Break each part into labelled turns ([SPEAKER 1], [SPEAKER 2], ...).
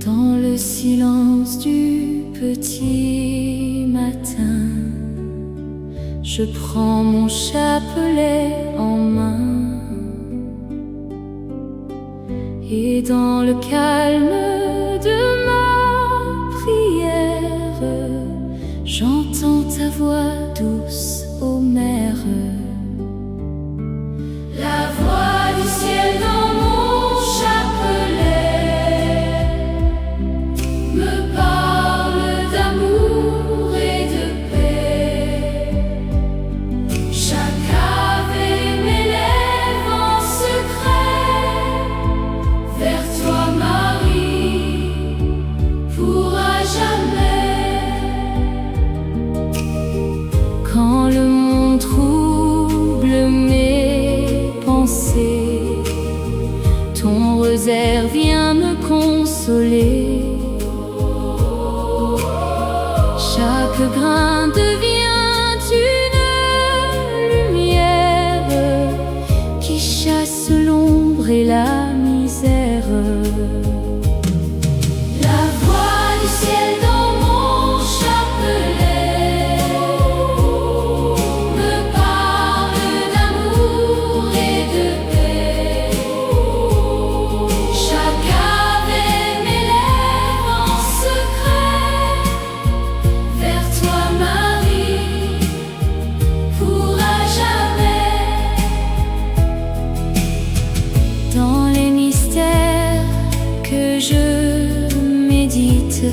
[SPEAKER 1] Dans le silence du petit matin, je prends mon chapelet en main, et dans le calme de ma prière, j'entends ta voix douce, ô mère. La voix du ciel dans mon chapelet me parle d'amour et de paix. Chaque ave m'élève en secret vers toi, Marie, pour à jamais. Quand le monde trouble mes pensées, ton rosaire vient me consoler. Chaque grain devient une lumière qui chasse l'ombre et la misère. La voix du ciel dans mon chapelet me parle d'amour et de paix. Chaque ave m'élève en secret vers toi, Marie, pour à jamais. Dans les mystères que je médite,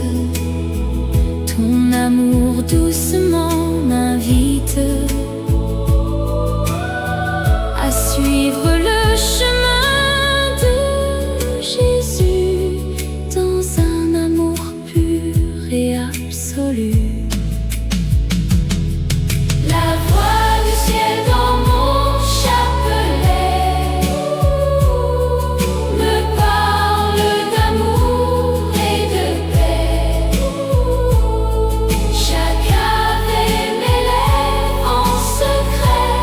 [SPEAKER 1] ton amour doucement m'invite à suivre le chemin de Jésus dans un amour pur et absolu. La voix du ciel dans mon chapelet me parle d'amour et de paix. Chaque ave m'élève en secret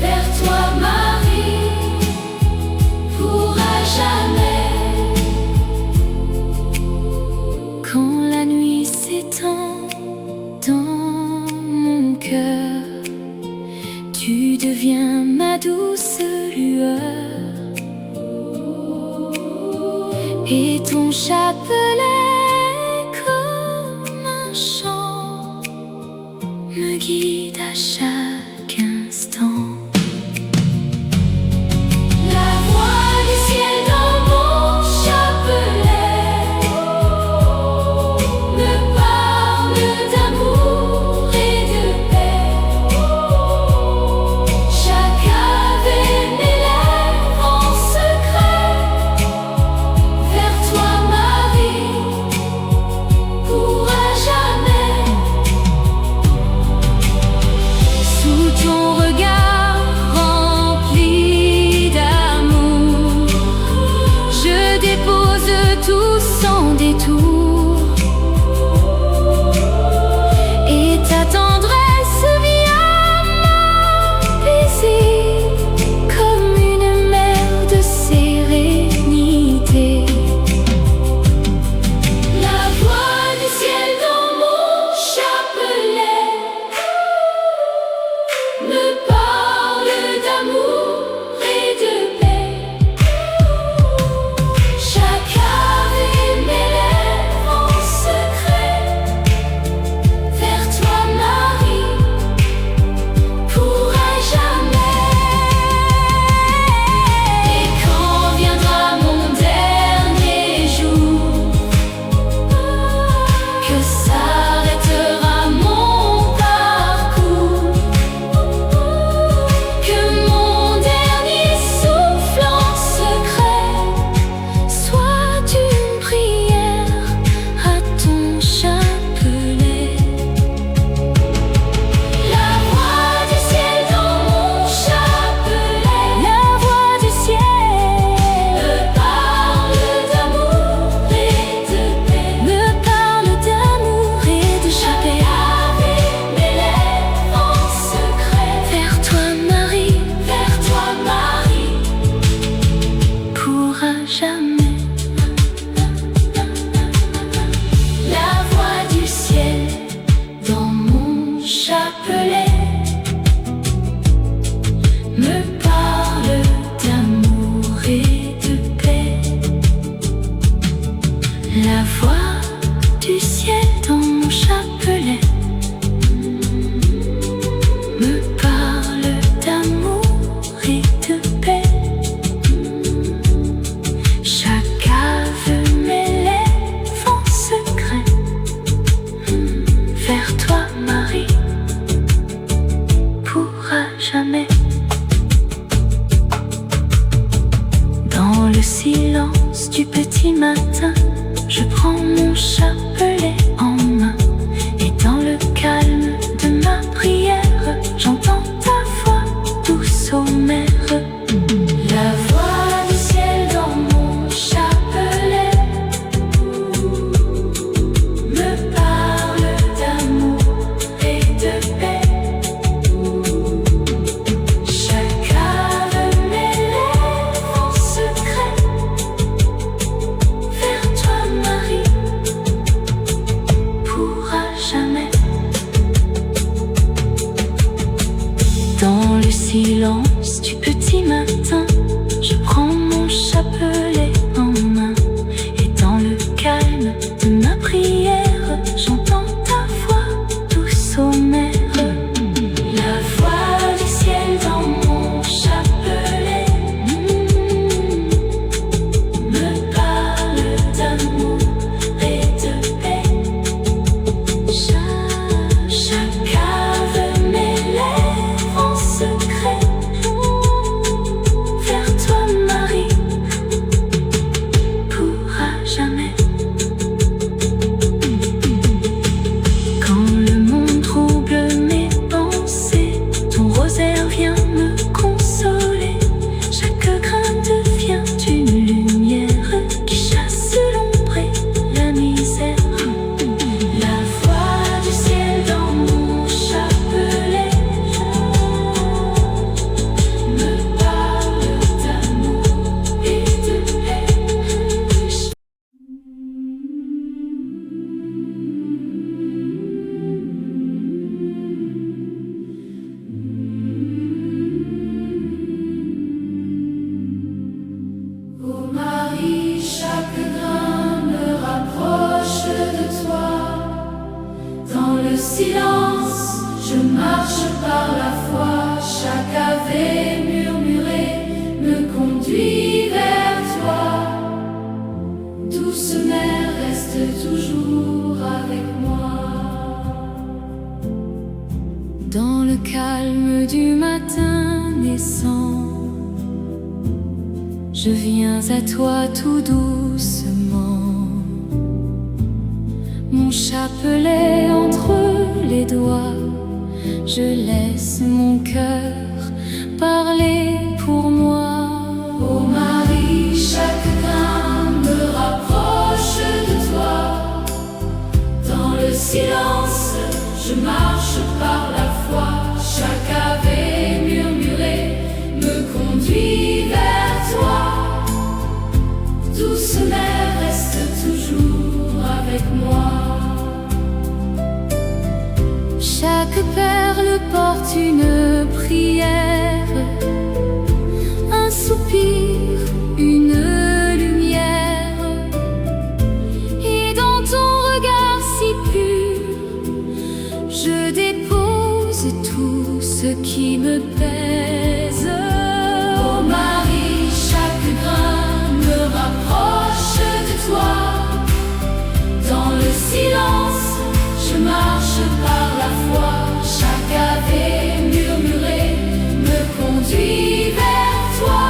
[SPEAKER 1] vers toi, Marie, pour à jamais. Quand la nuit s'étend dans mon cœur, tu deviens ma douce lueur, et ton chapelet comme un chant me guide à chaque instant. La voix du ciel dans mon chapelet me parle d'amour et de paix. Chaque ave m'élève en secret vers toi, Marie, pour à jamais. Sous ton regard rempli d'amour, je dépose tout sans détour, et ta tendresse vient m'apaiser comme une mer de sérénité. La voix du ciel dans mon chapelet me parle d'amour et de paix. Chaque ave m'élève La voix du ciel dans mon chapelet me parle d'amour et de paix. Chaque ave m'élève en secret vers toi, Marie, pour à jamais. Dans le silence du petit matin, je prends mon chapelet en main, et dans le calme de ma prière, j'entends ta voix douce ô mère. La voix du ciel dans mon chapelet me parle d'amour et de paix. Chaque ave m'élève en secret vers toi, Marie, pour à jamais. Dans le silence du petit matin, je prends mon chapelet en main, et dans le calme de ma prière, j'entends ta voix douce ô mère. La voix du ciel dans mon chapelet me parle d'amour et de paix. Chaque ave m'élève en secret vers toi, Marie, pour à jamais. Quand le monde trouble mes pensées, ton rosaire vient me consoler. Chaque grain devient une lumière qui chasse l'ombre et la misère. La voix du ciel dans mon chapelet me parle d'amour et de paix. Ô Marie, chaque grain me rapproche de toi. Dans le silence, je marche par la foi. Chaque ave murmuré me conduit vers toi. Douce mère, reste toujours avec moi. Dans le calme du matin naissant, je viens à toi tout doucement, mon chapelet entre les doigts. Je laisse mon cœur parler pour moi. Ô Marie, chaque grain me rapproche de toi. Dans le silence, je marche par la foi. Chaque ave murmuré me conduit vers toi. Douce mère, reste toujours avec moi. Chaque perle porte une prière, un soupir, une lumière. Et dans ton regard si pur, je dépose tout ce qui me pèse. Ô Marie, chaque grain me rapproche de toi. Dans le silence, je marche par la foi. Chaque ave murmuré me conduit vers toi.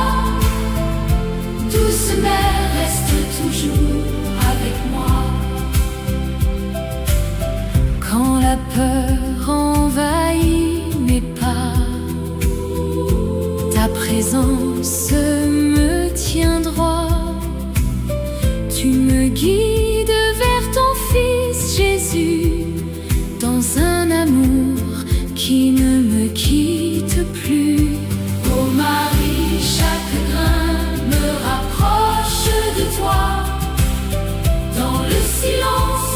[SPEAKER 1] Douce mère, reste toujours avec moi. Quand la peur envahit mes pas, ta présence me tient droit. Tu me guides vers ton Fils Jésus, dans un amour qui ne me quitte plus. Ô Marie, chaque grain me rapproche de toi. Dans le silence,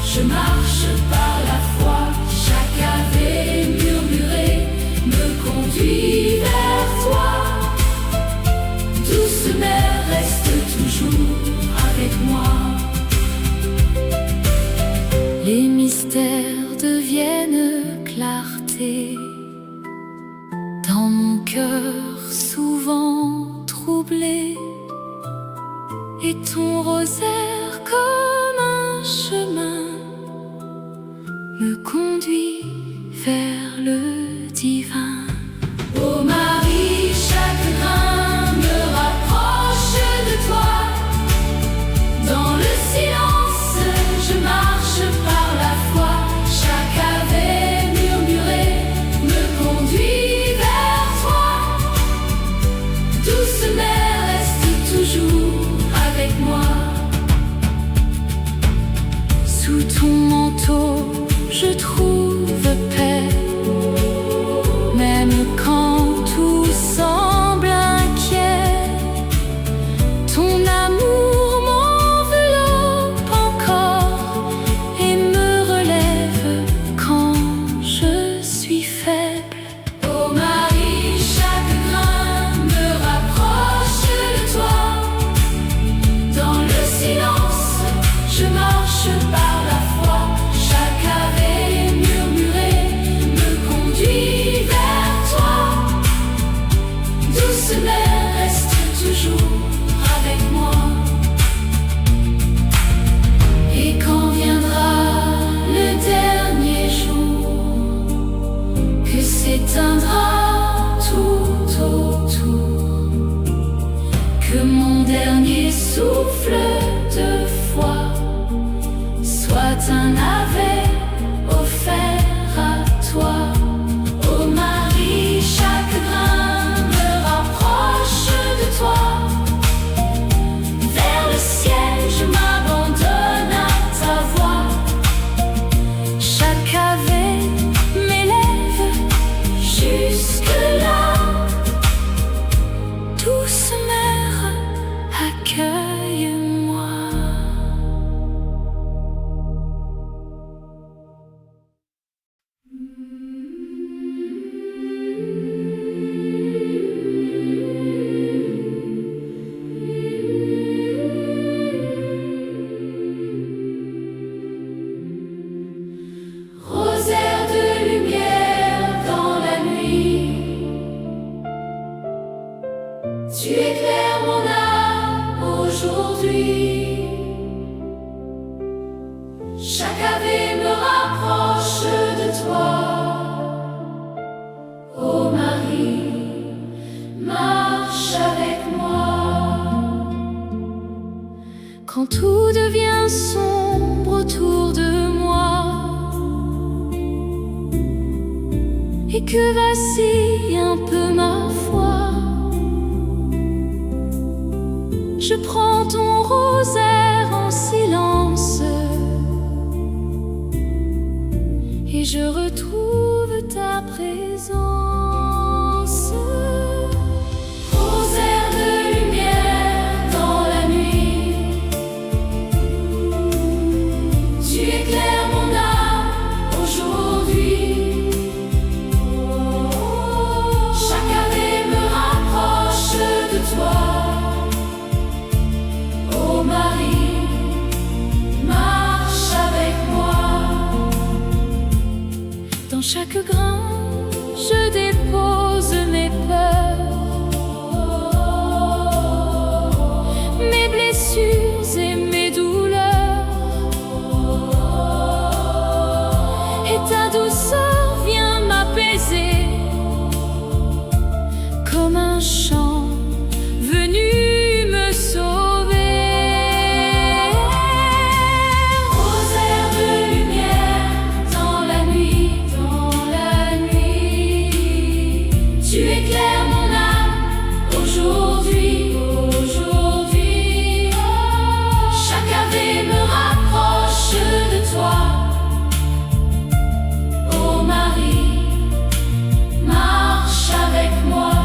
[SPEAKER 1] je marche par la foi. Chaque ave murmuré me conduit vers toi. Douce mère, reste toujours avec moi. rosaires deviennent clarté. Dans mon cœur souvent troublé, et ton rosaire comme un chemin me conduit vers le divin. Ô Marie, chaque grain me rapproche de toi. Dans le silence, je marche par la foi. Chaque ave murmuré me conduit vers toi. Douce mère, reste toujours avec moi. Sous ton manteau, je trouve paix. Même quand tout semble inquiet, ton amour m'enveloppe encore et me relève quand je suis faible. Ô Marie, chaque grain me rapproche de toi. Dans le silence, je marche par la foi. Chaque ave murmuré me conduit vers toi. Douce mère, reste toujours avec moi. Et quand viendra le dernier jour, que s'éteindra tout autour, que mon dernier souffle de foi soit un ave offert à toi. Ô Marie, chaque grain me rapproche de toi. Vers le ciel, je m'abandonne à ta voix. Chaque ave m'élève jusque-là. Douce mère, accueille-moi. Rosaire de lumière dans la nuit, tu éclaires mon âme aujourd'hui. Chaque ave me rapproche de toi. Ô Marie, marche avec moi. Quand tout devient sombre autour de moi et que vacille un peu ma foi, je prends ton rosaire en silence et je retrouve ta présence. Rosaire de lumière dans la nuit, tu éclaires mon âme aujourd'hui. Chaque ave me rapproche de toi. Ô Marie, marche avec moi. Dans chaque grain, je dépose mes peurs, mes blessures et mes douleurs. Et ta douceur vient m'apaiser comme un chant venu me sauver. Rosaire de lumière dans la nuit, tu éclaires mon âme aujourd'hui. Chaque ave me rapproche de toi. Ô Marie, marche avec moi.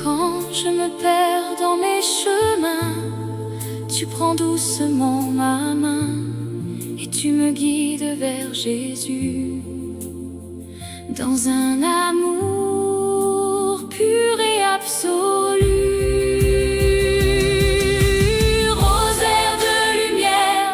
[SPEAKER 1] Quand je me perds dans mes chemins, tu prends doucement ma main et tu me guides vers Jésus. Dans un amour pur et absolu. Rosaire de lumière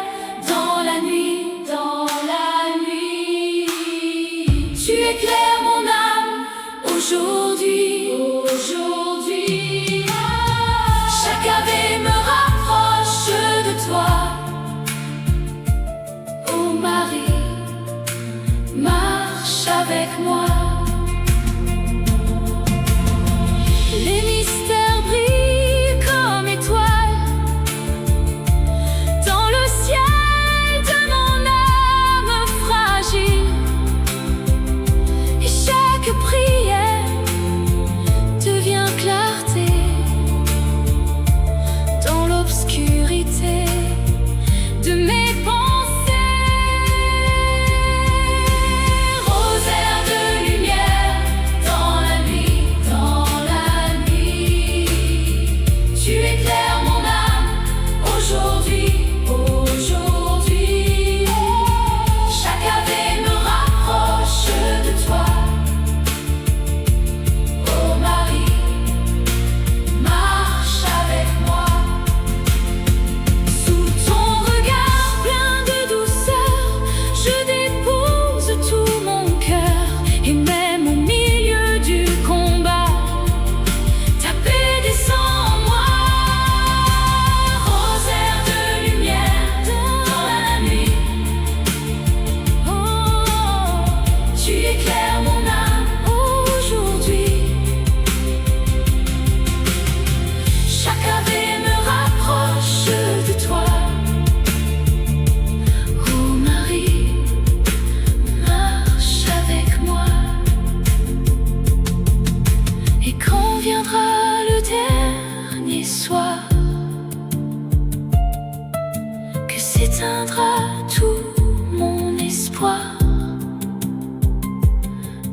[SPEAKER 1] éteindra tout mon espoir.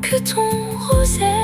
[SPEAKER 1] Que ton rosaire